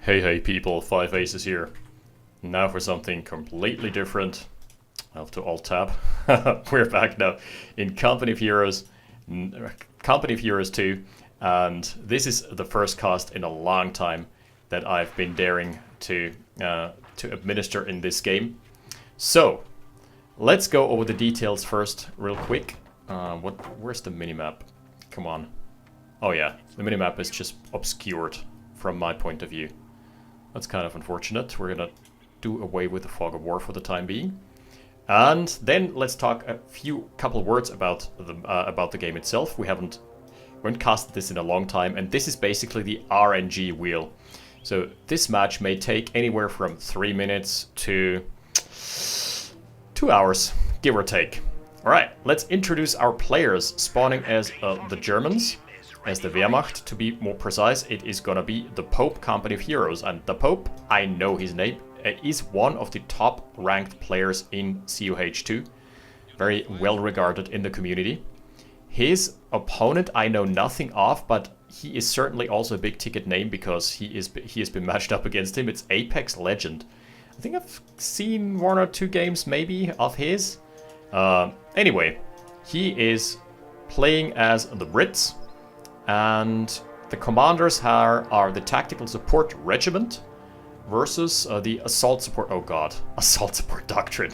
Hey people, FiveAces here. Now for something completely different. I have to alt-tab. We're back now in Company of Heroes 2, and this is the first cast in a long time that I've been daring to administer in this game. So, let's go over the details first, real quick. Where's the minimap? Come on. Oh yeah, the minimap is just obscured from my point of view. That's kind of unfortunate. We're gonna do away with the fog of war for the time being, and then let's talk a couple words about the game itself. We haven't casted this in a long time, and this is basically the RNG wheel. So this match may take anywhere from 3 minutes to 2 hours, give or take. All right, let's introduce our players, spawning as the Germans. As the Wehrmacht, to be more precise, it is gonna be DaPope Company of Heroes. And DaPope, I know his name, is one of the top ranked players in CoH2. Very well regarded in the community. His opponent I know nothing of, but he is certainly also a big ticket name because he has been matched up against him. It's ApexLegend. I think I've seen 1 or 2 games maybe of his. Anyway, he is playing as the Brits. And the commanders are the Tactical Support Regiment versus the Assault Support... Oh god, Assault Support Doctrine.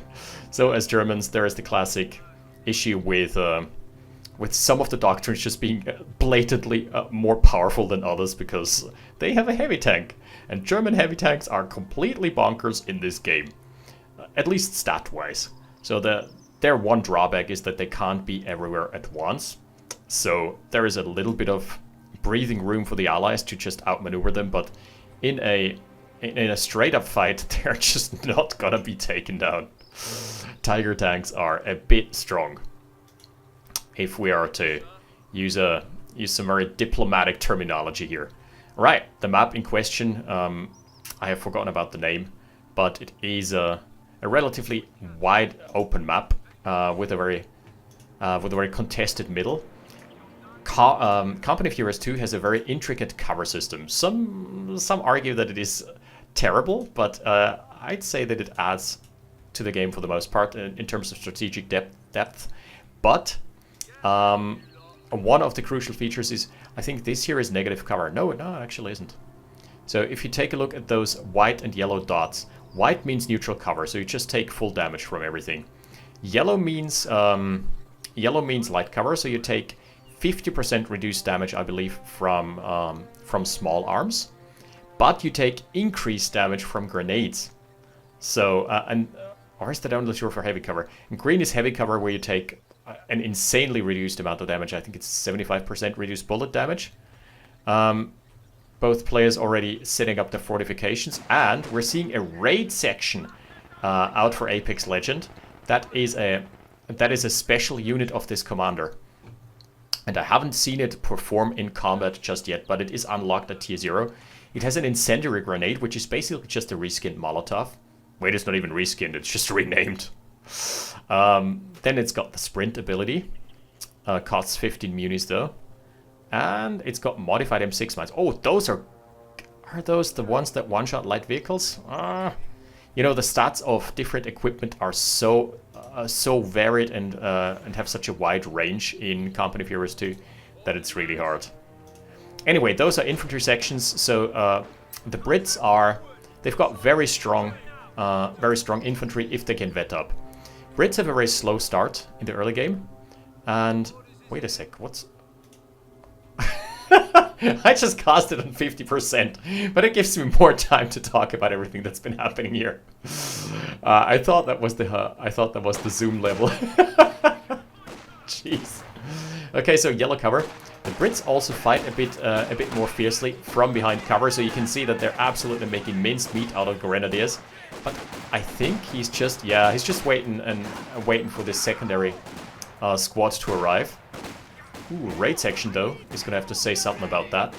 So as Germans, there is the classic issue with some of the doctrines just being blatantly more powerful than others because they have a heavy tank. And German heavy tanks are completely bonkers in this game, at least stat-wise. So their one drawback is that they can't be everywhere at once. So there is a little bit of breathing room for the allies to just outmaneuver them, but in a straight up fight, they're just not gonna be taken down. Tiger tanks are a bit strong, if we are to use some very diplomatic terminology here. Right, the map in question, I have forgotten about the name, but it is a relatively wide open map with a very contested middle. Company of Heroes 2 has a very intricate cover system. Some argue that it is terrible, but I'd say that it adds to the game for the most part in terms of strategic depth. But one of the crucial features is, I think this here is negative cover. No, it actually isn't. So if you take a look at those white and yellow dots, white means neutral cover, so you just take full damage from everything. Yellow means light cover, so you take 50% reduced damage, I believe, from small arms, but you take increased damage from grenades. So, or is that only true for heavy cover? And green is heavy cover, where you take an insanely reduced amount of damage. I think it's 75% reduced bullet damage. Both players already setting up their fortifications, and we're seeing a raid section out for ApexLegend. That is a special unit of this commander. And I haven't seen it perform in combat just yet, but it is unlocked at tier 0. It has an incendiary grenade, which is basically just a reskinned Molotov. Wait, it's not even reskinned, it's just renamed. Then it's got the sprint ability. Costs 15 munis though. And it's got modified M6 mines. Oh, those are those the ones that one-shot light vehicles? You know, the stats of different equipment are so varied and have such a wide range in Company of Heroes 2 that it's really hard. Anyway, those are infantry sections. So the Brits they've got very strong infantry if they can vet up. Brits have a very slow start in the early game. And wait a sec, what's... I just cast it on 50%, but it gives me more time to talk about everything that's been happening here. I thought that was the zoom level. Jeez. Okay, so yellow cover. The Brits also fight a bit more fiercely from behind cover, so you can see that they're absolutely making minced meat out of Grenadiers. But I think he's just waiting for this secondary squad to arrive. Ooh, raid section though, is gonna have to say something about that.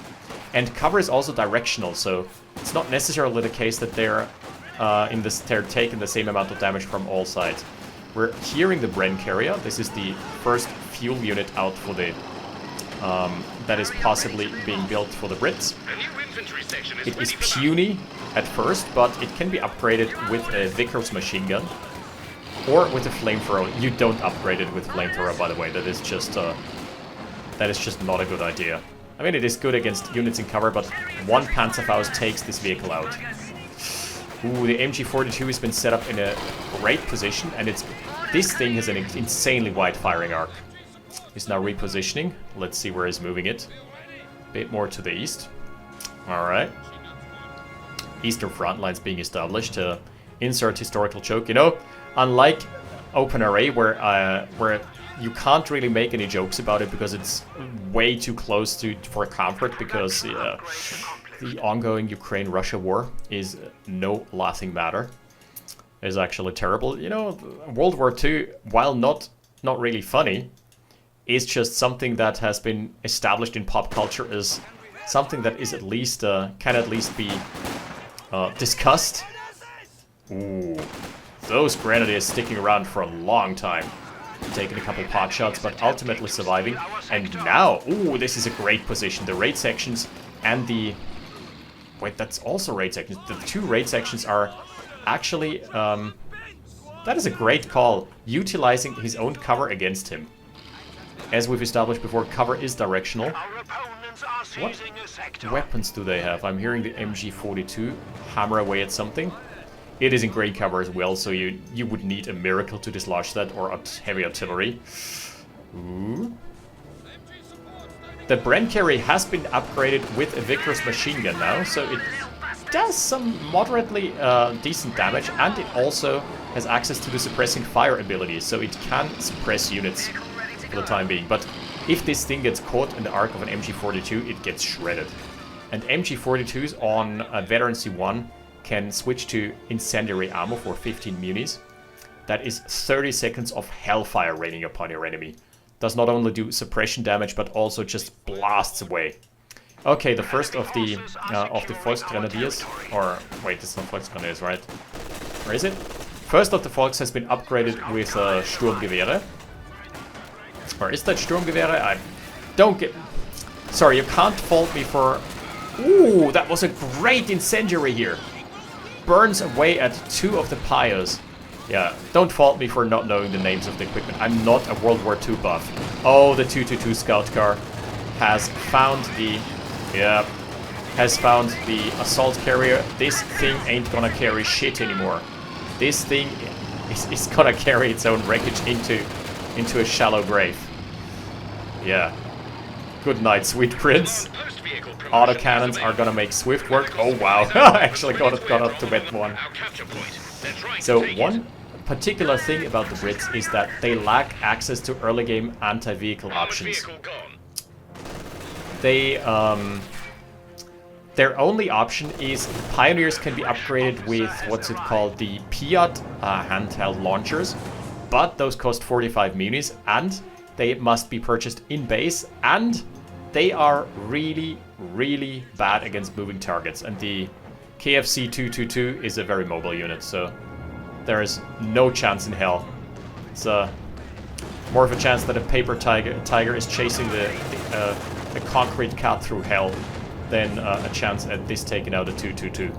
And cover is also directional, so it's not necessarily the case that they're taking the same amount of damage from all sides. We're hearing the Bren carrier. This is the first fuel unit out for that is possibly being built for the Brits. It is puny at first, but it can be upgraded with a Vickers machine gun or with a flamethrower. You don't upgrade it with flamethrower, by the way. That is just not a good idea. I mean, it is good against units in cover, but one Panzerfaust takes this vehicle out. Ooh, the MG42 has been set up in a great position, and this thing has an insanely wide firing arc. He's now repositioning. Let's see where he's moving it. A bit more to the east. Alright. Eastern front lines being established to insert historical choke. You know, unlike Open Array, where you can't really make any jokes about it because it's way too close for comfort, because the ongoing Ukraine-Russia war is no laughing matter. It's actually terrible. You know, World War II, while not really funny, is just something that has been established in pop culture as something that is at least can at least be discussed. Ooh, those grenadiers sticking around for a long time, taking a couple pot shots, but ultimately surviving. And now, ooh, this is a great position. The raid sections and the wait, that's also raid sections. The two raid sections are actually that is a great call, utilizing his own cover against him. As we've established before, cover is directional. What weapons do they have? I'm hearing the MG42 hammer away at something. It is in great cover as well, so you would need a miracle to dislodge that, or heavy artillery. Ooh. The Bren carry has been upgraded with a Vickers machine gun now, so it does some moderately decent damage, and it also has access to the suppressing fire ability, so it can suppress units for the time being. But if this thing gets caught in the arc of an MG42, it gets shredded. And MG42s on Veteran C1 can switch to incendiary ammo for 15 munis. That is 30 seconds of hellfire raining upon your enemy. Does not only do suppression damage, but also just blasts away. Okay, the first of the Volksgrenadiers, or wait, it's not Volksgrenadiers, right? Where is it? First of the Volks has been upgraded with Sturmgewehre. Or is that Sturmgewehre? I don't get... Sorry, you can't fault me for... Ooh, that was a great incendiary here. Burns away at two of the Pios. Yeah, don't fault me for not knowing the names of the equipment. I'm not a World War II buff. Oh, the 222 scout car has found the... Yeah, has found the assault carrier. This thing ain't gonna carry shit anymore. This thing is gonna carry its own wreckage into a shallow grave. Yeah. Good night, sweet prince. Autocannons are gonna make swift work. Oh wow, actually got up to wet one. So one particular thing about the Brits is that they lack access to early game anti-vehicle options. They their only option is Pioneers can be upgraded with what's it called, the Piat handheld launchers, but those cost 45 munis and they must be purchased in base, and they are really, really bad against moving targets. And the KFC 222 is a very mobile unit, so there is no chance in hell. It's more of a chance that a paper tiger is chasing the concrete cat through hell than a chance at this taking out a 222.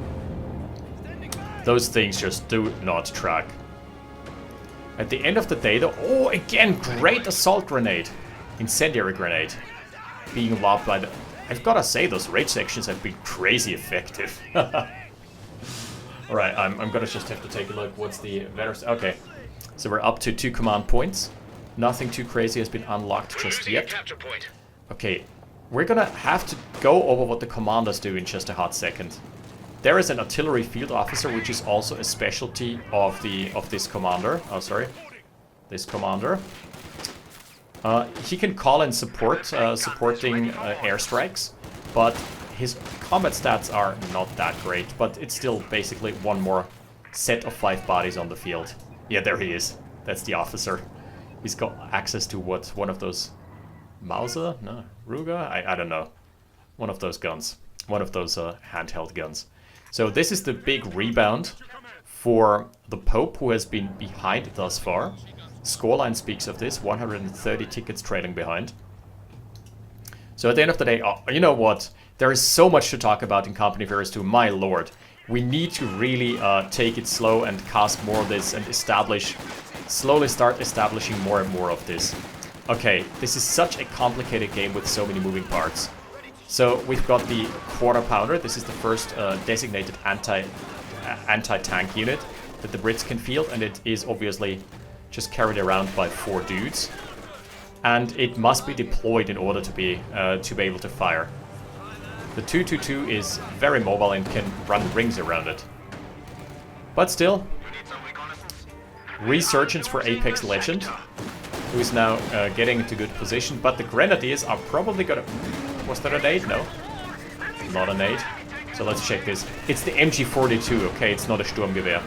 Those things just do not track. At the end of the day, though, oh, again, great assault grenade. Incendiary grenade. Being lobbed by the... I've gotta say, those raid sections have been crazy effective. Alright, I'm gonna just have to take a look. What's the... Okay, so we're up to 2 command points. Nothing too crazy has been unlocked just yet. Okay, we're gonna have to go over what the commanders do in just a hot second. There is an artillery field officer, which is also a specialty of this commander. Oh, sorry, this commander. He can call in support, supporting airstrikes, but his combat stats are not that great. But it's still basically one more set of 5 bodies on the field. Yeah, there he is. That's the officer. He's got access to what? One of those Mauser? No, Ruger? I don't know. One of those guns. One of those handheld guns. So this is the big rebound for the Pope, who has been behind thus far. Scoreline speaks of this, 130 tickets trailing behind. So at the end of the day, you know what? There is so much to talk about in Company of Heroes 2, my lord. We need to really take it slow and cast more of this and slowly start establishing more and more of this. Okay, this is such a complicated game with so many moving parts. So we've got the Quarter Pounder. This is the first designated anti-tank unit that the Brits can field, and it is obviously just carried around by 4 dudes. And it must be deployed in order to be able to fire. The 222 is very mobile and can run rings around it. But still, resurgence for ApexLegend, who is now getting into good position. But the Grenadiers are probably gonna... Was that a nade? No. Not a nade. So let's check this. It's the MG42, okay? It's not a Sturmgewehr.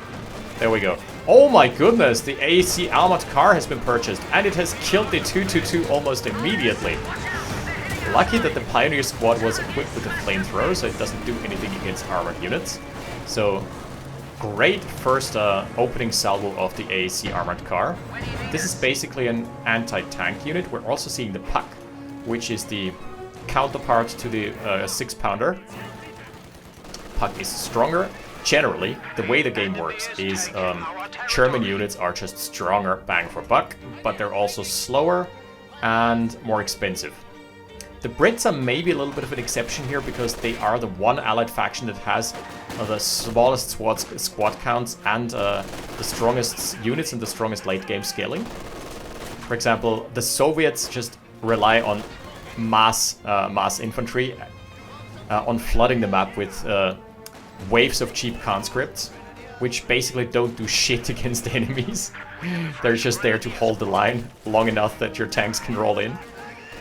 There we go. Oh my goodness, the AC armored car has been purchased, and it has killed the 222 almost immediately. Lucky that the Pioneer Squad was equipped with a flamethrower, so it doesn't do anything against armored units. So, great first opening salvo of the AAC armored car. This is basically an anti-tank unit. We're also seeing the Puck, which is the counterpart to the 6-pounder. Puck is stronger. Generally, the way the game works is German units are just stronger bang for buck, but they're also slower and more expensive. The Brits are maybe a little bit of an exception here because they are the one allied faction that has the smallest squad counts and the strongest units and the strongest late game scaling. For example, the Soviets just rely on mass infantry, on flooding the map with waves of cheap conscripts, which basically don't do shit against enemies. They're just there to hold the line long enough that your tanks can roll in.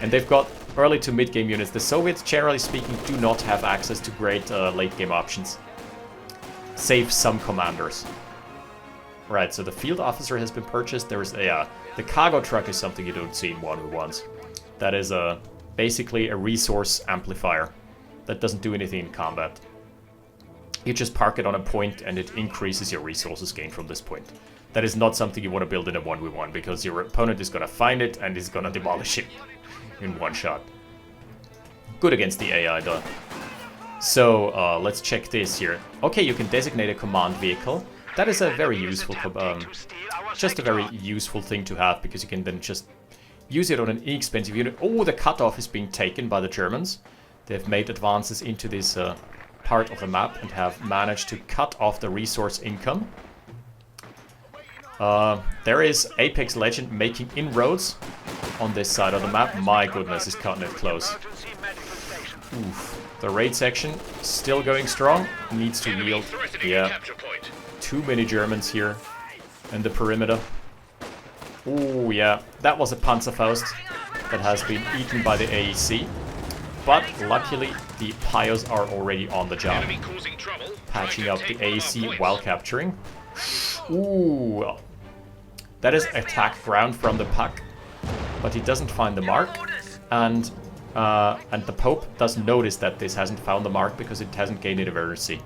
And they've got early to mid-game units. The Soviets, generally speaking, do not have access to great late-game options. Save some commanders. Right, so the field officer has been purchased. There's the cargo truck is something you don't see in 1v1s. That is basically a resource amplifier that doesn't do anything in combat. You just park it on a point and it increases your resources gained from this point. That is not something you want to build in a 1v1 because your opponent is going to find it and is going to demolish it in one shot. Good against the AI though. So let's check this here. Okay, you can designate a command vehicle. That is a very useful, just a very useful thing to have because you can then just use it on an inexpensive unit. Oh, the cutoff is being taken by the Germans. They've made advances into this part of the map and have managed to cut off the resource income. There is ApexLegend making inroads on this side of the map. My goodness, he's cutting it close. Oof. The raid section still going strong. Needs to yield. Yeah. Too many Germans here in the perimeter. Oh yeah, that was a Panzerfaust that has been eaten by the AEC. But luckily, the Pios are already on the job, patching up the AEC while capturing. Ooh, that is attack ground from the Puck, but he doesn't find the mark, and the Pope does notice that this hasn't found the mark because it hasn't gained any vertice.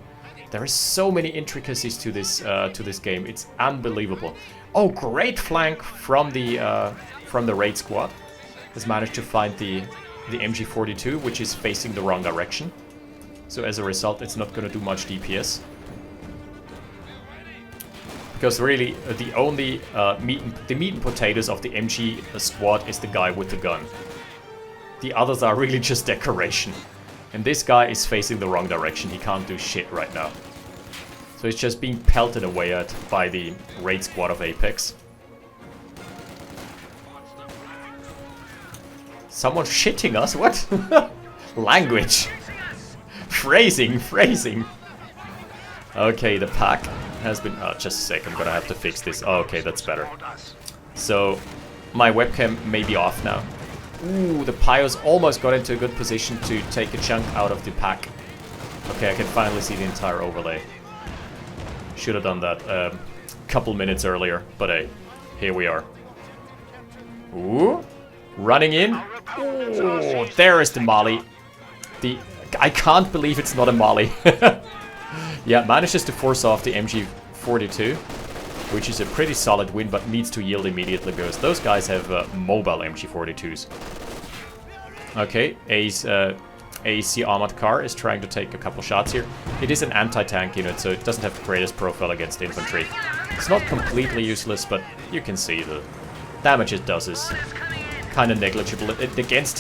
There is so many intricacies to this game. It's unbelievable. Oh, great flank from the raid squad. Has managed to find the MG42, which is facing the wrong direction. So as a result, it's not going to do much DPS. Because really, the only meat and potatoes of the MG squad is the guy with the gun. The others are really just decoration. And this guy is facing the wrong direction. He can't do shit right now. So he's just being pelted away at by the raid squad of Apex. Someone shitting us? What? Language. Phrasing. Okay, the pack has been... Oh, just a sec, I'm gonna have to fix this. Oh, okay, that's better. So, my webcam may be off now. Ooh, the Pios almost got into a good position to take a chunk out of the pack. Okay, I can finally see the entire overlay. Should have done that a couple minutes earlier, but hey, here we are. Ooh, running in. Ooh, there is the molly. I can't believe it's not a molly. Yeah, manages to force off the MG42, which is a pretty solid win, but needs to yield immediately because those guys have mobile MG42s. Okay, AC armored car is trying to take a couple shots here. It is an anti-tank unit, so it doesn't have the greatest profile against infantry. It's not completely useless, but you can see the damage it does is kind of negligible. Against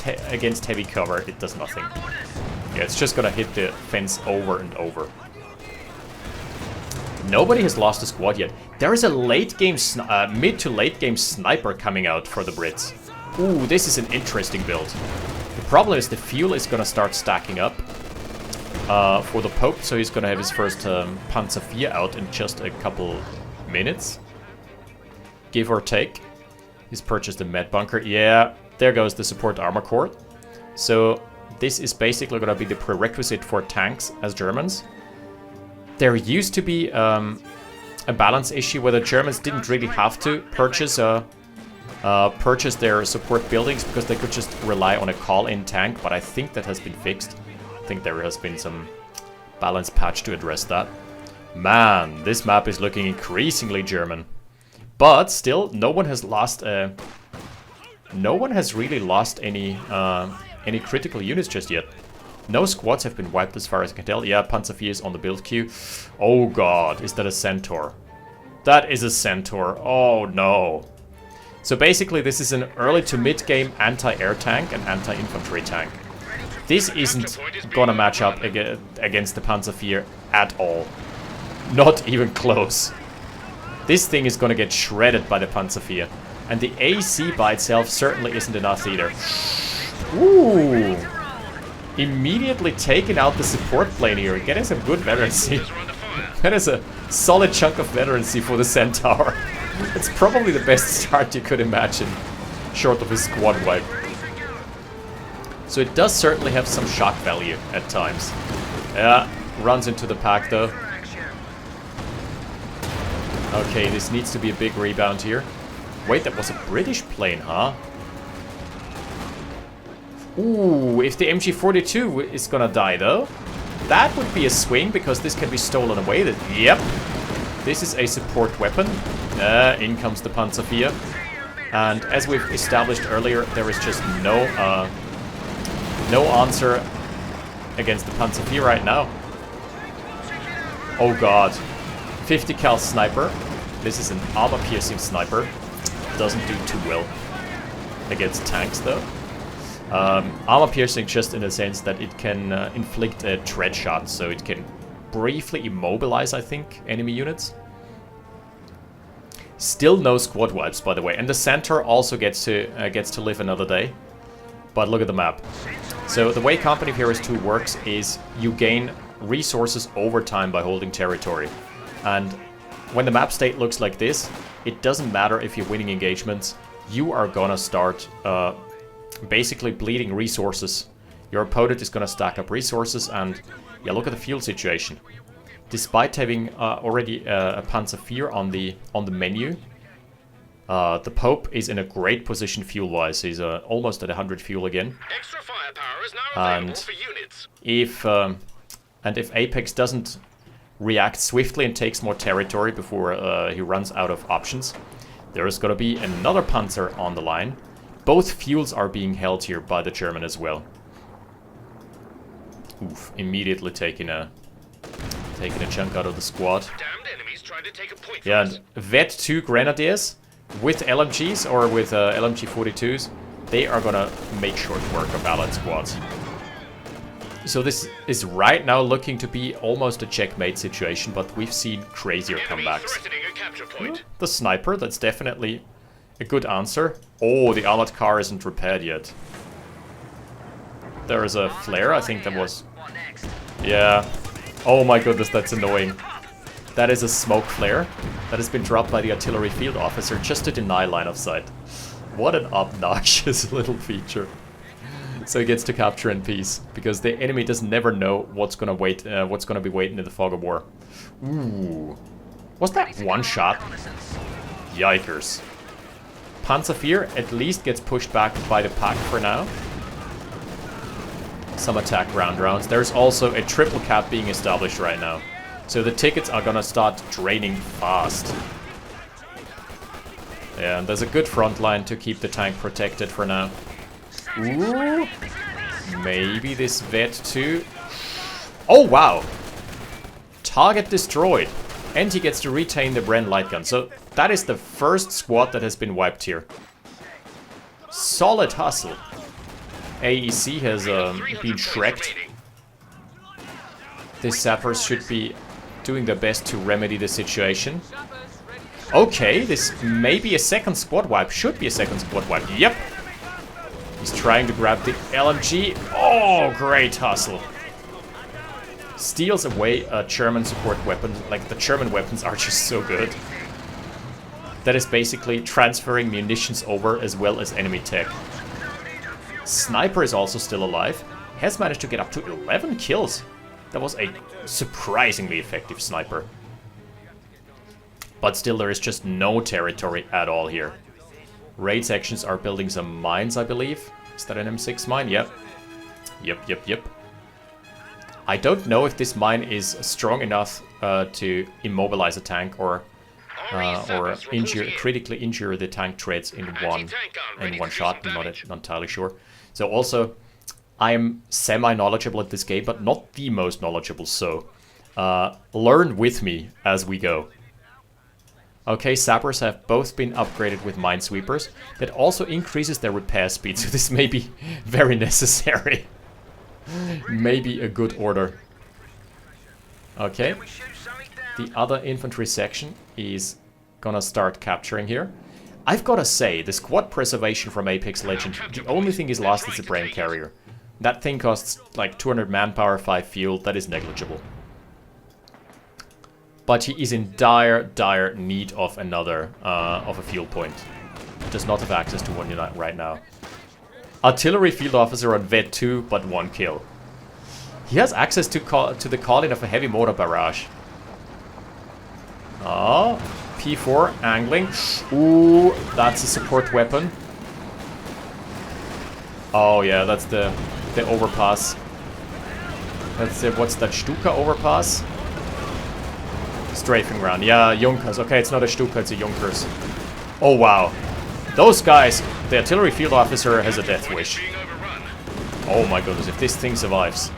heavy cover, it does nothing. Yeah, it's just gonna hit the fence over and over. Nobody has lost a squad yet. There is a late game, mid to late game sniper coming out for the Brits. Ooh, this is an interesting build. The problem is the fuel is gonna start stacking up for the Pope, so he's gonna have his first Panzer IV out in just a couple minutes, give or take. He's purchased a med bunker. Yeah, there goes the support armor core. So this is basically gonna be the prerequisite for tanks as Germans. There used to be a balance issue where the Germans didn't really have to purchase their support buildings because they could just rely on a call-in tank, but I think that has been fixed. I think there has been some balance patch to address that. Man, this map is looking increasingly German. But still, no one has lost no one has really lost any critical units just yet. No squads have been wiped as far as I can tell. Yeah, Panzer IV is on the build queue. Oh god, is that a Centaur? That is a Centaur. Oh no. So basically this is an early to mid game anti-air tank and anti-infantry tank. This isn't gonna match up against the Panzer IV at all. Not even close. This thing is gonna get shredded by the Panzer IV. And the AC by itself certainly isn't enough either. Ooh! Immediately taking out the support plane here, getting some good veterancy. That is a solid chunk of veterancy for the Centaur. It's probably the best start you could imagine, short of a squad wipe. So it does certainly have some shock value at times. Yeah, runs into the pack though. Okay, this needs to be a big rebound here. Wait, that was a British plane, huh? Ooh, if the MG42 is gonna die though, that would be a swing because this can be stolen away. Yep, this is a support weapon. In comes the Panzer IV. And as we've established earlier, there is just no answer against the Panzer IV right now. Oh god. 50 cal sniper. This is an armor-piercing sniper. Doesn't do too well against tanks though. Armor-piercing just in the sense that it can inflict a tread shot, so it can briefly immobilize, I think, enemy units. Still no squad wipes, by the way, and the Centaur also gets to live another day. But look at the map. So the way Company of Heroes 2 works is you gain resources over time by holding territory. And when the map state looks like this, it doesn't matter if you're winning engagements, you are gonna start basically bleeding resources. Your opponent is gonna stack up resources, and yeah, look at the fuel situation. Despite having already a Panzer IV on the menu, the Pope is in a great position fuel-wise. He's almost at 100 fuel again. Extra firepower is now available for units. If Apex doesn't react swiftly and takes more territory before he runs out of options, there is going to be another Panzer on the line. Both fuels are being held here by the German as well. Oof, immediately taking a chunk out of the squad. Damned enemies trying to take a point. Yeah, and Vet 2 Grenadiers with LMGs or with LMG 42s, they are gonna make short work of Allied squads. So this is right now looking to be almost a checkmate situation, but we've seen crazier comebacks. The sniper, that's definitely a good answer. Oh, the armored car isn't repaired yet. There is a flare, I think that was... Yeah. Oh my goodness, that's annoying. That is a smoke flare that has been dropped by the artillery field officer just to deny line of sight. What an obnoxious little feature. So he gets to capture in peace, because the enemy does never know what's gonna be waiting in the fog of war. Ooh. Was that one shot? Yikers. Panzer IV at least gets pushed back by the pack for now. Some attack ground rounds. There's also a triple cap being established right now. So the tickets are gonna start draining fast. Yeah, and there's a good front line to keep the tank protected for now. Ooh. Maybe this vet too. Oh, wow. Target destroyed. And he gets to retain the Bren light gun. So that is the first squad that has been wiped here. Solid hustle. AEC has been shreked. The sappers should be doing their best to remedy the situation. Okay, this may be a second squad wipe. Should be a second squad wipe. Yep. He's trying to grab the LMG. Oh, great hustle. Steals away a German support weapon. Like, the German weapons are just so good. That is basically transferring munitions over as well as enemy tech. Sniper is also still alive. Has managed to get up to 11 kills. That was a surprisingly effective sniper. But still, there is just no territory at all here. Raid sections are building some mines, I believe. Is that an M6 mine? Yep. Yep. I don't know if this mine is strong enough to immobilize a tank or critically injure the tank treads in one shot. I'm not entirely sure. So also, I'm semi-knowledgeable at this game, but not the most knowledgeable. So learn with me as we go. Okay, sappers have both been upgraded with minesweepers. That also increases their repair speed, so this may be very necessary. Maybe a good order. Okay. The other infantry section is gonna start capturing here. I've gotta say, the squad preservation from ApexLegend, the only thing is lost is the brain carrier. That thing costs like 200 manpower, 5 fuel, that is negligible. But he is in dire need of another, of a fuel point. Does not have access to one right now. Artillery field officer on Vet 2, but 1 kill. He has access to the call-in of a heavy mortar barrage. Oh, P4 angling. Ooh, that's a support weapon. Oh yeah, that's the overpass. That's the, what's that, Stuka overpass? Strafing round. Yeah, Junkers. Okay, it's not a Stuka, it's a Junkers. Oh wow. Those guys, the artillery field officer has a death wish. Oh my goodness, if this thing survives.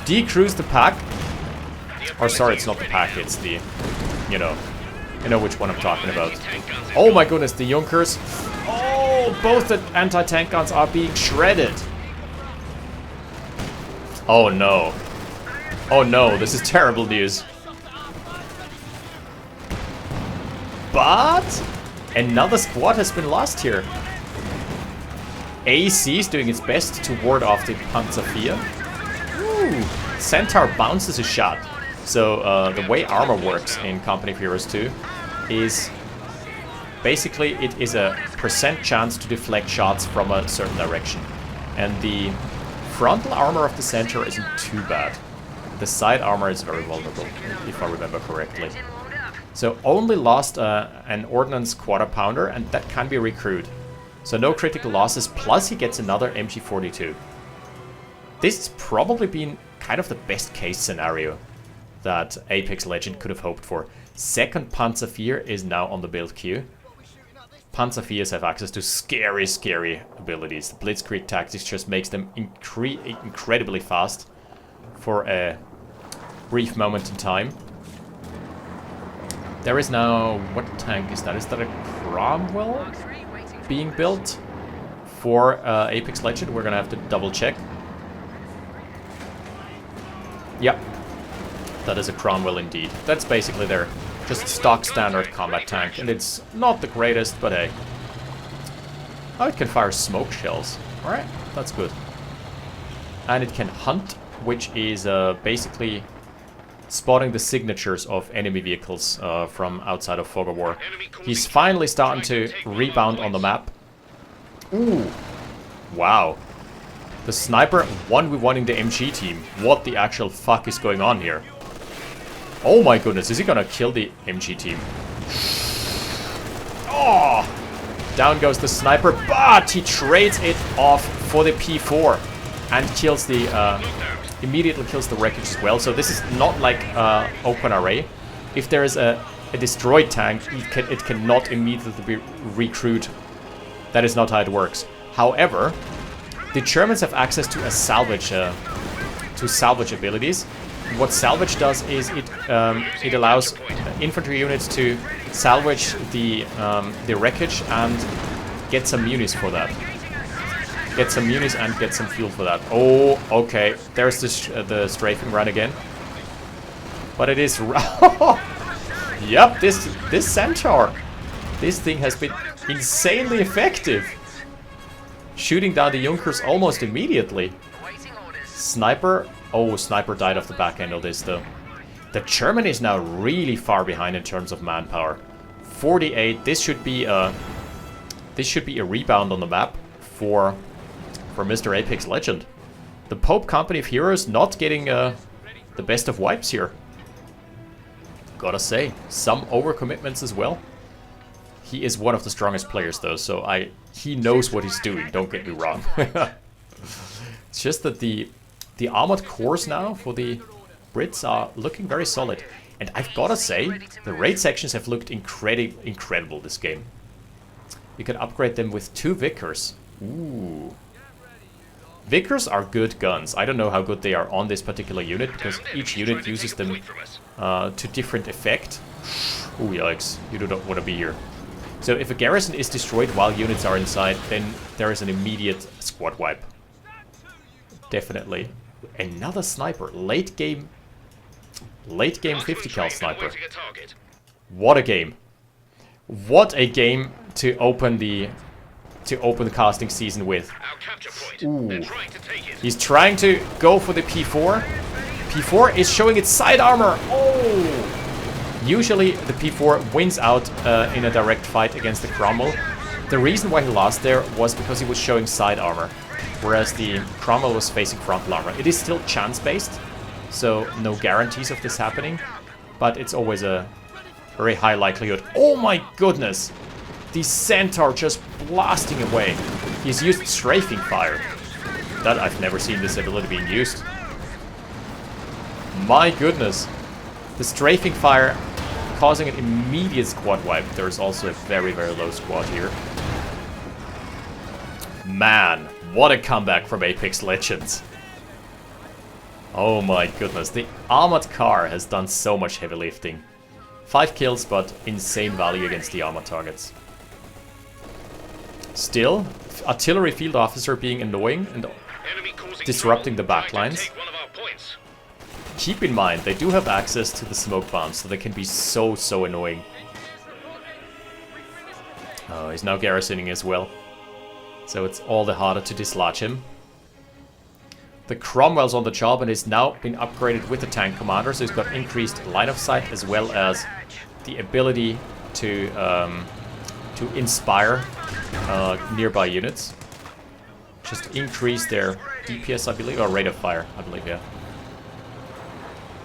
Decrews the pack. Or sorry, it's not the pack, it's the, you know which one I'm talking about. Oh my goodness, the Junkers. Oh, both the anti-tank guns are being shredded. Oh no. Oh no, this is terrible news. But another squad has been lost here. AC is doing its best to ward off the Panzerfia. Ooh, Centaur bounces a shot. So the way armor works in Company of Heroes 2 is basically it is a % chance to deflect shots from a certain direction. And the frontal armor of the Centaur isn't too bad. The side armor is very vulnerable, if I remember correctly. So only lost an ordnance quarter pounder, and that can be recruited. So no critical losses, plus he gets another MG42. This has probably been kind of the best case scenario that ApexLegend could have hoped for. Second Panzerfear is now on the build queue. Panzerfears have access to scary abilities. The Blitzkrieg tactics just makes them incredibly fast for a brief moment in time. There is now... what tank is that? Is that a Cromwell being built for ApexLegend? We're gonna have to double check. Yep. That is a Cromwell indeed. That's basically their just stock standard combat tank. And it's not the greatest, but hey. Oh, it can fire smoke shells. Alright, that's good. And it can hunt, which is basically spotting the signatures of enemy vehicles from outside of Fog of War. He's finally starting to rebound on the map. Ooh. Wow. The sniper 1v1ing the MG team. What the actual fuck is going on here? Oh my goodness, is he gonna kill the MG team? Oh! Down goes the sniper, but he trades it off for the P4 and kills the immediately kills the wreckage as well. So this is not like open array. If there is a destroyed tank, it cannot immediately recruit That is not how it works. However, the Germans have access to a salvage, abilities. What salvage does is it allows infantry units to salvage the wreckage and get some munis for that. Get some munis and get some fuel for that. Oh, okay. There's the strafing run again. But it is... Yep, this Centaur. This thing has been insanely effective. Shooting down the Junkers almost immediately. Sniper... Oh, Sniper died off the back end of this though. The German is now really far behind in terms of manpower. 48. This should be a rebound on the map for Mr. ApexLegend. The Pope Company of Heroes not getting the best of wipes here. Gotta say, some overcommitments as well. He is one of the strongest players though, so he knows what he's doing, don't get me wrong. It's just that the armored cores now for the Brits are looking very solid. And I've gotta say, the raid sections have looked incredible this game. You can upgrade them with 2 Vickers. Ooh. Vickers are good guns. I don't know how good they are on this particular unit, because each unit uses them to different effect. Ooh, yikes. You do not want to be here. So if a garrison is destroyed while units are inside, then there is an immediate squad wipe. Definitely. Another sniper. Late game 50 cal sniper. What a game. What a game to open the casting season with. Ooh. He's trying to go for the P4. P4 is showing its side armor. Oh! Usually the P4 wins out in a direct fight against the Cromwell. The reason why he lost there was because he was showing side armor, whereas the Cromwell was facing frontal armor. It is still chance-based, so no guarantees of this happening, but it's always a very high likelihood. Oh my goodness! The Centaur just blasting away. He's used strafing fire. That I've never seen this ability being used. My goodness. The strafing fire causing an immediate squad wipe. There's also a very, very low squad here. Man, what a comeback from ApexLegend. Oh my goodness. The armored car has done so much heavy lifting. 5 kills, but insane value against the armored targets. Still, artillery field officer being annoying and disrupting the backlines. Keep in mind, they do have access to the smoke bombs, so they can be so annoying. Oh, he's now garrisoning as well. So it's all the harder to dislodge him. The Cromwell's on the job and is now been upgraded with the tank commander, so he's got increased line of sight as well as the ability to inspire nearby units. Just increase their DPS, I believe, or rate of fire, I believe, yeah.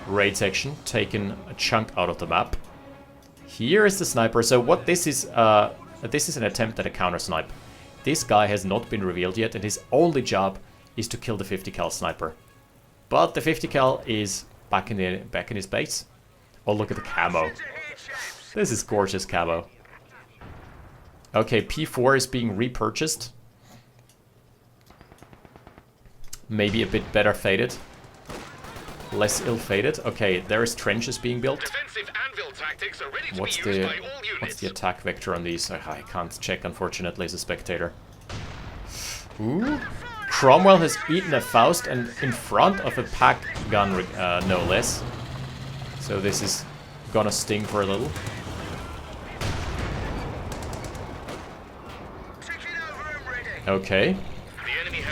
Raid section, taken a chunk out of the map. Here is the sniper. So what this is an attempt at a counter snipe. This guy has not been revealed yet, and his only job is to kill the 50 cal sniper. But the 50 cal is back in his base. Oh, look at the camo. This is gorgeous camo. Okay, P4 is being repurchased. Maybe a bit better fated. Less ill-fated. Okay, there is trenches being built. What's the attack vector on these? I can't check, unfortunately, as a spectator. Ooh. Cromwell has eaten a Faust and in front of a pack gun, no less. So this is gonna sting for a little. Okay.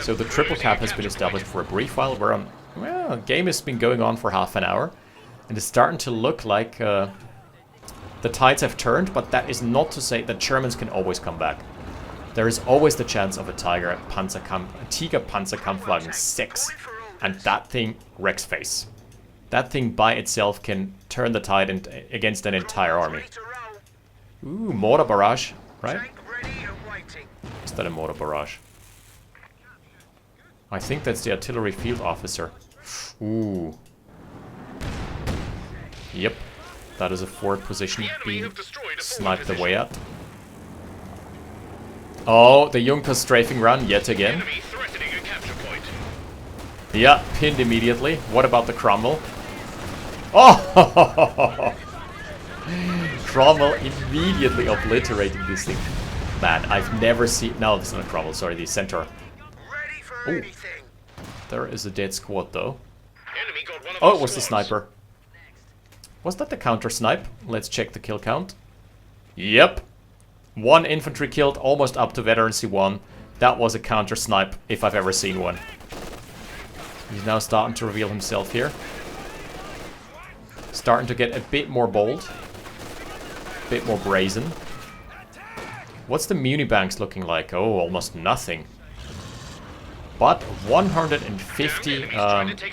So the triple cap has been established for a brief while. We're on... Well, the game has been going on for half an hour. And it's starting to look like the tides have turned, but that is not to say that Germans can always come back. There is always the chance of a Tiger Panzerkampfwagen 6. And that thing wrecks face. That thing by itself can turn the tide against an entire army. Ooh, mortar barrage, right? Is that a mortar barrage? I think that's the artillery field officer. Ooh. Yep. That is a forward position being sniped away at. Oh, the Junker's strafing run yet again. Enemy threatening a capture point. Yeah, pinned immediately. What about the Cromwell? Oh! Cromwell immediately obliterating this thing. Man, I've never seen... No, this is not Cromwell, sorry, the Centaur. Ready for anything. There is a dead squad, though. Enemy got one of Oh, our it was the squads. sniper. Was that the counter snipe? Let's check the kill count. Yep. 1 infantry killed, almost up to veterancy 1. That was a counter snipe, if I've ever seen one. He's now starting to reveal himself here. Starting to get a bit more bold. A bit more brazen. What's the Muni banks looking like? Oh, almost nothing. But 150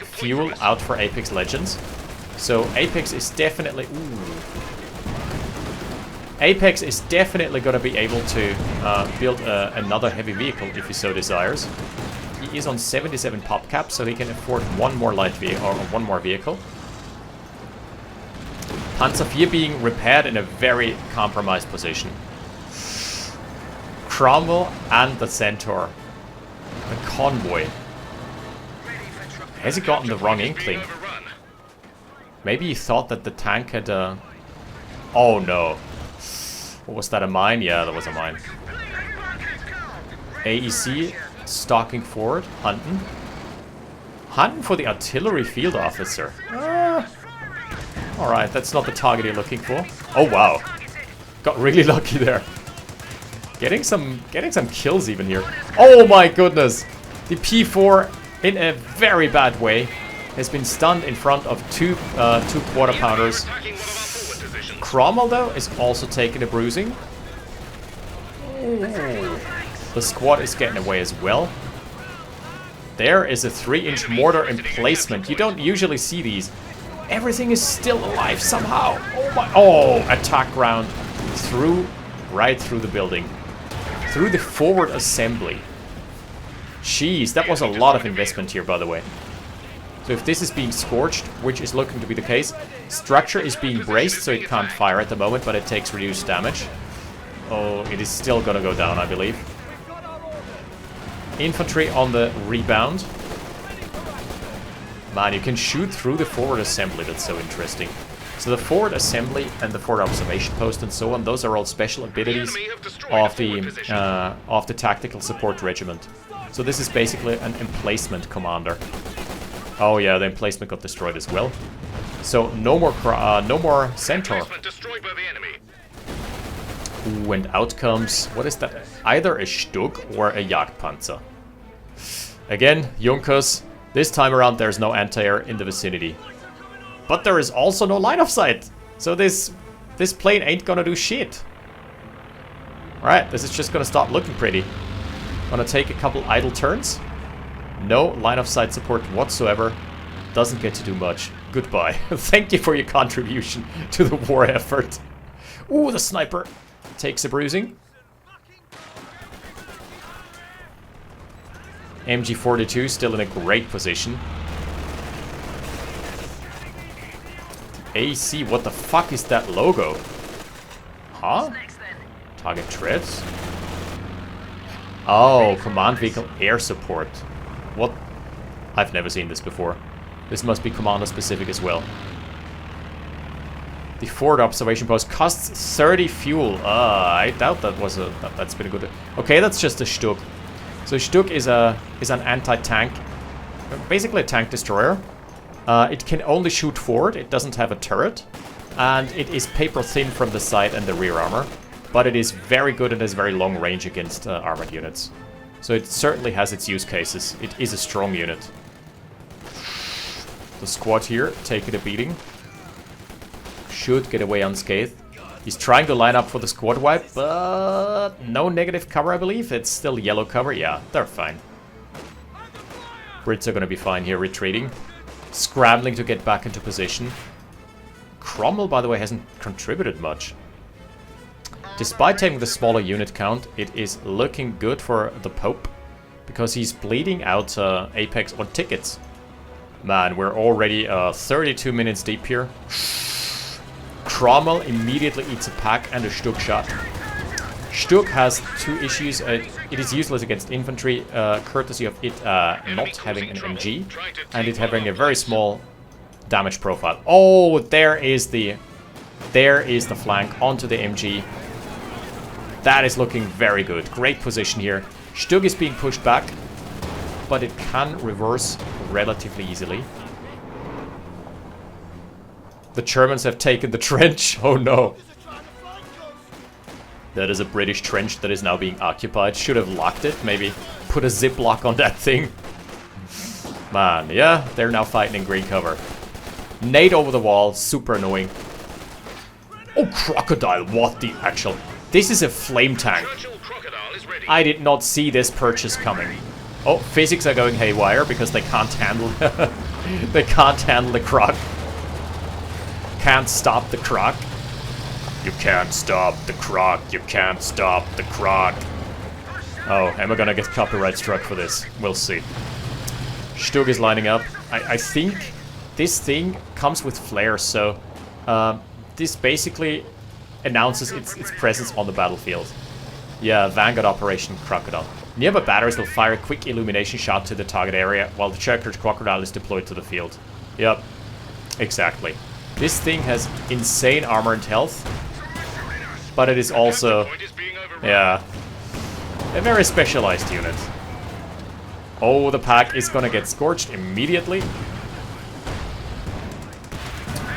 fuel out for Apex Legends. So Apex is definitely... Ooh. Apex is definitely going to be able to build another heavy vehicle if he so desires. He is on 77 pop cap, so he can afford one more light vehicle or one more vehicle. Panzer IV being repaired in a very compromised position. Cromwell and the Centaur. The convoy. Has he gotten the wrong inkling? Maybe he thought that the tank had Oh no. What was that, a mine? Yeah, that was a mine. AEC stalking forward, hunting. Hunting for the artillery field officer. Alright, that's not the target you're looking for. Oh wow. Got really lucky there. Getting some kills even here. Oh my goodness. The P4 in a very bad way has been stunned in front of two quarter pounders. Cromwell, though, is also taking a bruising. Ooh. The squad is getting away as well. There is a 3-inch mortar in placement. You don't usually see these. Everything is still alive somehow. Oh my... Oh, attack round right through the building. Through the forward assembly. Jeez, that was a lot of investment here, by the way. So if this is being scorched, which is looking to be the case, structure is being braced, so it can't fire at the moment, but it takes reduced damage. Oh, it is still gonna go down, I believe. Infantry on the rebound. Man, you can shoot through the forward assembly, that's so interesting. So the forward assembly and the forward observation post and so on, those are all special abilities of the tactical support regiment. So this is basically an emplacement commander. Oh yeah, the emplacement got destroyed as well. So no more Centaur. Ooh, and out comes, what is that? Either a Stug or a Jagdpanzer. Again, Junkers. This time around there's no anti-air in the vicinity. But there is also no line of sight. So this plane ain't gonna do shit. Alright, this is just gonna start looking pretty. Gonna take a couple idle turns. No line of sight support whatsoever. Doesn't get to do much. Goodbye. Thank you for your contribution to the war effort. Ooh, the sniper takes a bruising. MG42 still in a great position. AC, what the fuck is that logo? Huh? Target treads? Oh, command vehicle air support. What? I've never seen this before. This must be commander specific as well. The forward observation post costs 30 fuel. I doubt that was that's been a good... Okay, that's just a Stug. So Stug is an anti-tank, basically a tank destroyer. It can only shoot forward, it doesn't have a turret, and it is paper thin from the side and the rear armor, but it is very good and has very long range against armored units. So it certainly has its use cases. It is a strong unit. The squad here taking a beating. Should get away unscathed. He's trying to line up for the squad wipe, but no negative cover, I believe. It's still yellow cover. Yeah, they're fine. Brits are going to be fine here, retreating. Scrambling to get back into position. Cromwell, by the way, hasn't contributed much. Despite taking the smaller unit count, it is looking good for the Pope, because he's bleeding out Apex on tickets. Man, we're already 32 minutes deep here. Cromwell immediately eats a pack and a Stug shot. Stug has two issues. It is useless against infantry, courtesy of it not having an MG, and it having a very small damage profile. Oh, there is the flank onto the MG. That is looking very good. Great position here. Stug is being pushed back, but it can reverse relatively easily. The Germans have taken the trench. Oh no. That is a British trench that is now being occupied. Should have locked it. Maybe put a zip lock on that thing. Man, yeah, they're now fighting in green cover. Nade over the wall. Super annoying. Oh, Crocodile. What the actual... This is a flame tank. I did not see this purchase coming. Oh, physics are going haywire because they can't handle... they can't handle the Croc. Can't stop the Croc. You can't stop the Croc. You can't stop the Croc. Oh, am I gonna get copyright struck for this? We'll see. Stug is lining up. I think this thing comes with flares, so this basically announces its presence on the battlefield. Yeah, Vanguard Operation Crocodile. Nearby batteries will fire a quick illumination shot to the target area while the checkered Crocodile is deployed to the field. Yep, exactly. This thing has insane armor and health, but it is also, yeah, a very specialized unit. Oh, the pack is gonna get scorched immediately.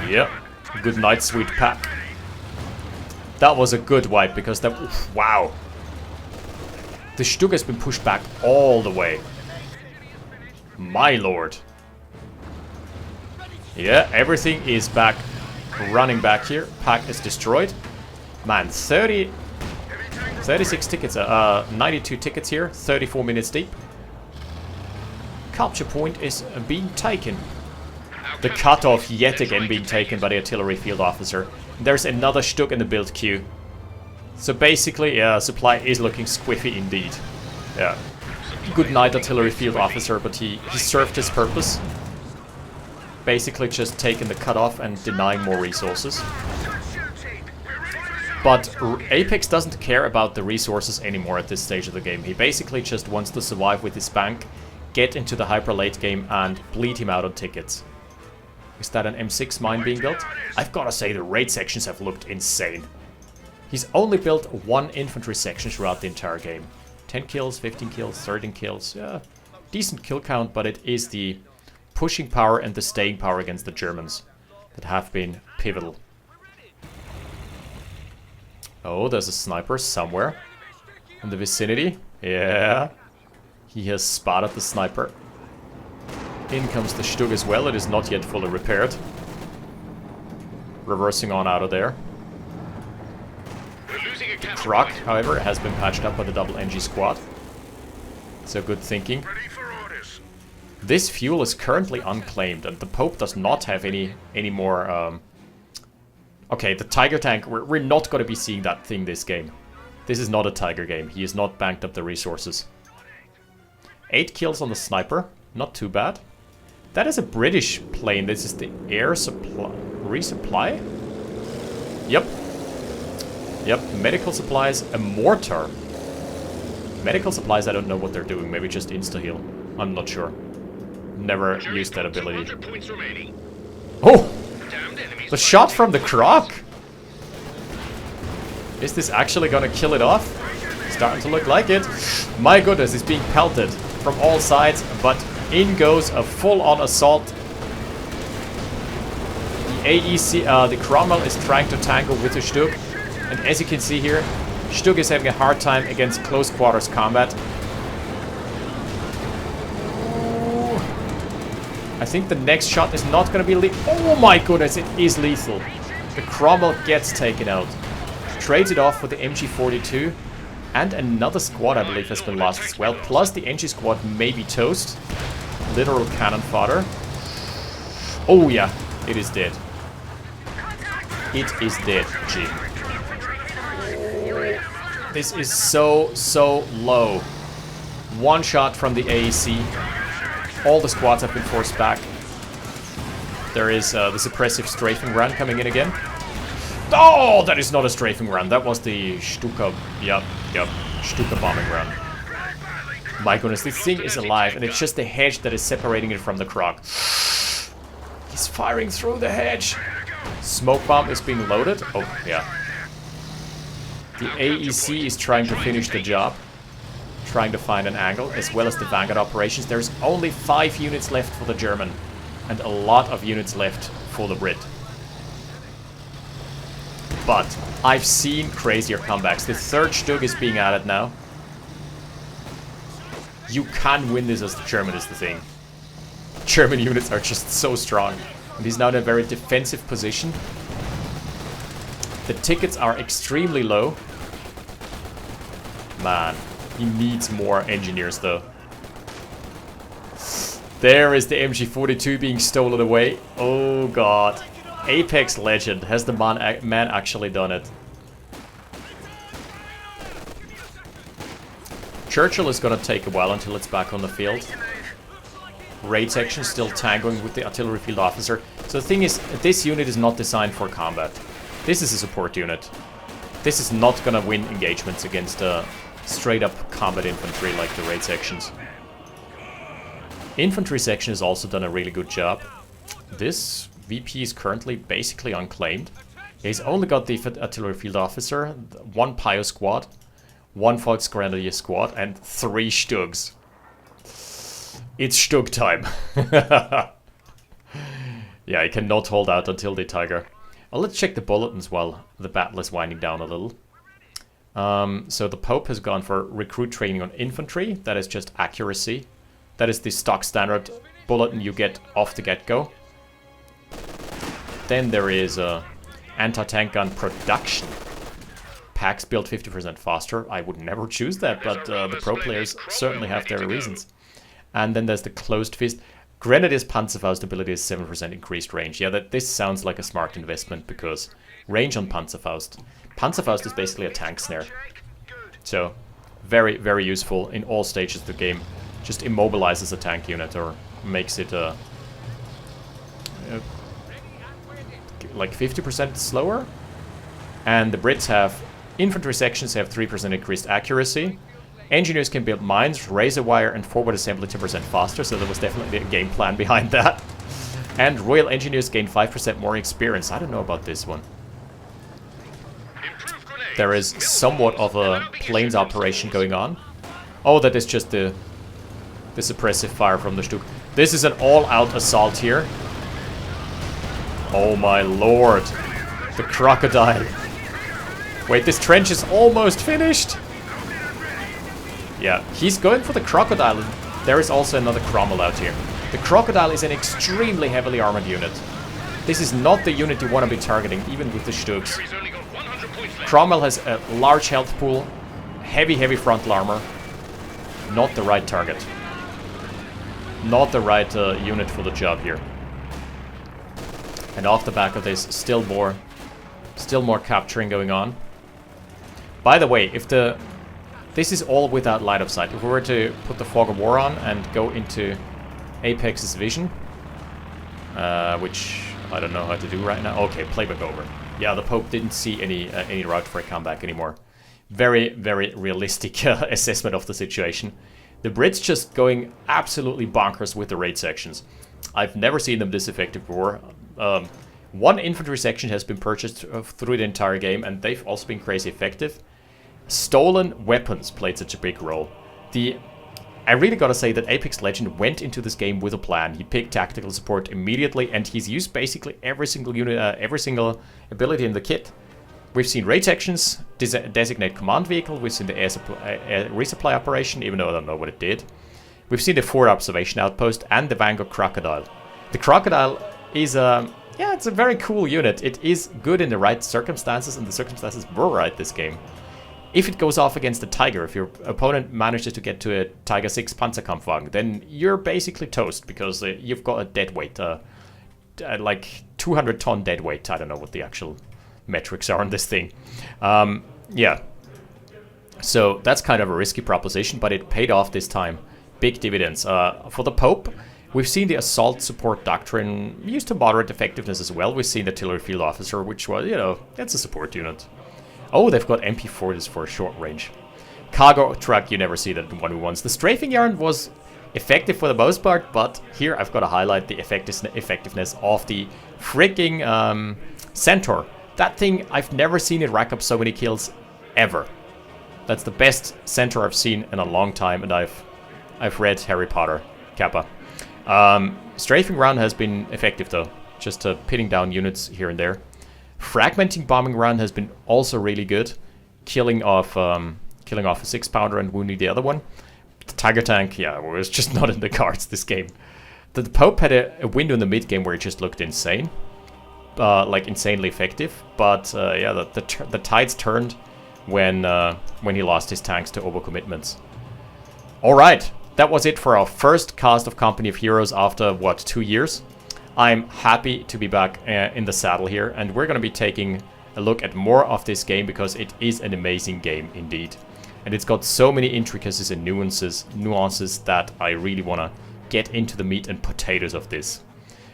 Yep, good night, sweet pack. That was a good wipe because that, oof, wow. The Stug has been pushed back all the way. My lord. Yeah, everything is back, running back here. Pack is destroyed. Man, 36 tickets, 92 tickets here, 34 minutes deep. Capture point is being taken. The cutoff yet again being taken by the artillery field officer. There's another Stug in the build queue. So basically, yeah, supply is looking squiffy indeed. Yeah. Good night, artillery field officer, but he served his purpose. Basically just taking the cutoff and denying more resources. But Apex doesn't care about the resources anymore at this stage of the game. He basically just wants to survive with his bank, get into the hyper late game and bleed him out on tickets. Is that an M6 mine being built? I've gotta say the raid sections have looked insane. He's only built one infantry section throughout the entire game. 10 kills, 15 kills, 13 kills. Yeah, decent kill count, but it is the pushing power and the staying power against the Germans that have been pivotal. Oh, there's a sniper somewhere in the vicinity. Yeah, he has spotted the sniper. In comes the Stug as well. It is not yet fully repaired. Reversing on out of there. The Croc, however, has been patched up by the double NG squad. So good thinking. This fuel is currently unclaimed, and the Pope does not have any more. Okay, the Tiger tank. We're not going to be seeing that thing this game. This is not a Tiger game. He has not banked up the resources. 8 kills on the sniper. Not too bad. That is a British plane. This is the air supply resupply. Yep. Yep. Medical supplies. A mortar. Medical supplies. I don't know what they're doing. Maybe just insta heal. I'm not sure. Never used that ability. Oh! The shot from the Croc! Is this actually gonna kill it off? Starting to look like it. My goodness, it's being pelted from all sides, but in goes a full-on assault. The AEC, the Cromwell is trying to tangle with the Stug. And as you can see here, Stug is having a hard time against close quarters combat. I think the next shot is not going to be lethal. Oh my goodness, it is lethal. The Cromwell gets taken out. Trades it off for the MG42. And another squad, I believe, has been lost as well. Plus the NG squad may be toast. Literal cannon fodder. Oh yeah, it is dead. It is dead, G. This is so low. One shot from the AEC. All the squads have been forced back. There is the suppressive strafing run coming in again. Oh, that is not a strafing run. That was the Stuka, yep, Stuka bombing run. My goodness, this thing is alive, and it's just the hedge that is separating it from the Croc. He's firing through the hedge. Smoke bomb is being loaded. Oh, yeah. The AEC is trying to finish the job. Trying to find an angle, as well as the Vanguard operations. There's only 5 units left for the German, and a lot of units left for the Brit. But I've seen crazier comebacks. The 3rd Stug is being added now. You can win this as the German is the thing. German units are just so strong. And he's now in a very defensive position. The tickets are extremely low. Man, he needs more engineers though. There is the MG42 being stolen away. Oh god. ApexLegend. Has the man actually done it? Churchill is gonna take a while until it's back on the field. Raid section still tangoing with the artillery field officer. So the thing is, this unit is not designed for combat. This is a support unit. This is not gonna win engagements against straight up combat infantry like the raid sections. Infantry section has also done a really good job. This VP is currently basically unclaimed. He's only got the artillery field officer, 1 Pio squad, 1 Volksgrenadier squad, and 3 Stugs. It's Stug time. Yeah, he cannot hold out until the Tiger. Let's check the bulletins while the battle is winding down a little. So the Pope has gone for recruit training on infantry. That is just accuracy. That is the stock standard bulletin you get off the get-go. Then there is anti-tank gun production. Packs build 50% faster. I would never choose that, but the pro players certainly have their reasons. And then there's the closed fist. Grenadier's Panzerfaust ability is 7% increased range. Yeah, this sounds like a smart investment because range on Panzerfaust. Panzerfaust is basically a tank snare. So, very, very useful in all stages of the game. Just immobilizes a tank unit or makes it like 50% slower. And the Brits have infantry sections have 3% increased accuracy. Engineers can build mines, razor wire, and forward assembly 10% faster, so there was definitely a game plan behind that. And Royal Engineers gain 5% more experience. I don't know about this one. There is somewhat of a planes operation going on. Oh, that is just the suppressive fire from the Stug. This is an all-out assault here. Oh my lord. The crocodile. Wait, this trench is almost finished. Yeah, he's going for the crocodile. There is also another Cromwell out here. The crocodile is an extremely heavily armored unit. This is not the unit you want to be targeting, even with the Stugs. Cromwell has a large health pool, heavy frontal armor. Not the right target. Not the right unit for the job here. And off the back of this, still more capturing going on. By the way, this is all without light of sight. If we were to put the fog of war on and go into Apex's vision, which I don't know how to do right now. Okay, playback over. Yeah, the Pope didn't see any route for a comeback anymore. Very, very realistic assessment of the situation. The Brits just going absolutely bonkers with the raid sections. I've never seen them this effective before. 1 infantry section has been purchased through the entire game, and they've also been crazy effective. Stolen weapons played such a big role. I really gotta say that ApexLegend went into this game with a plan. He picked tactical support immediately, and he's used basically every single unit, every single ability in the kit. We've seen raid sections, designate command vehicle, we've seen the air resupply operation, even though I don't know what it did. We've seen the forward observation outpost and the Vanguard Crocodile. The Crocodile is yeah, it's a very cool unit. It is good in the right circumstances, and the circumstances were right this game. If it goes off against a Tiger, if your opponent manages to get to a Tiger 6 Panzerkampfwagen, then you're basically toast, because you've got a dead weight, like 200-ton dead weight. I don't know what the actual metrics are on this thing. Yeah. So that's kind of a risky proposition, but it paid off this time. Big dividends. For the Pope, We've seen the assault support doctrine used to moderate effectiveness as well. We've seen the artillery field officer, which was, you know, it's a support unit. Oh, they've got MP40s for short range. Cargo truck, you never see that in 1v1s. The strafing yarn was effective for the most part, but here I've got to highlight the effectiveness of the freaking Centaur. That thing, I've never seen it rack up so many kills ever. That's the best Centaur I've seen in a long time, and I've read Harry Potter, Kappa. Strafing round has been effective though, just pinning down units here and there. Fragmenting bombing round has been also really good, killing off a 6-pounder and wounding the other one. The Tiger tank, yeah, was just not in the cards this game. The DaPope had a window in the mid game where it just looked insane, like insanely effective. But yeah, the tides turned when he lost his tanks to overcommitments. All right. That was it for our first cast of Company of Heroes after, what, 2 years? I'm happy to be back in the saddle here, and we're going to be taking a look at more of this game because it is an amazing game indeed. And it's got so many intricacies and nuances that I really want to get into the meat and potatoes of this.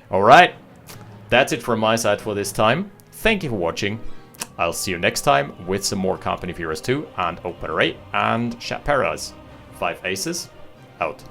Alright, that's it from my side for this time. Thank you for watching. I'll see you next time with some more Company of Heroes 2 and Open Array and Chat Paradise. FiveAces. Out.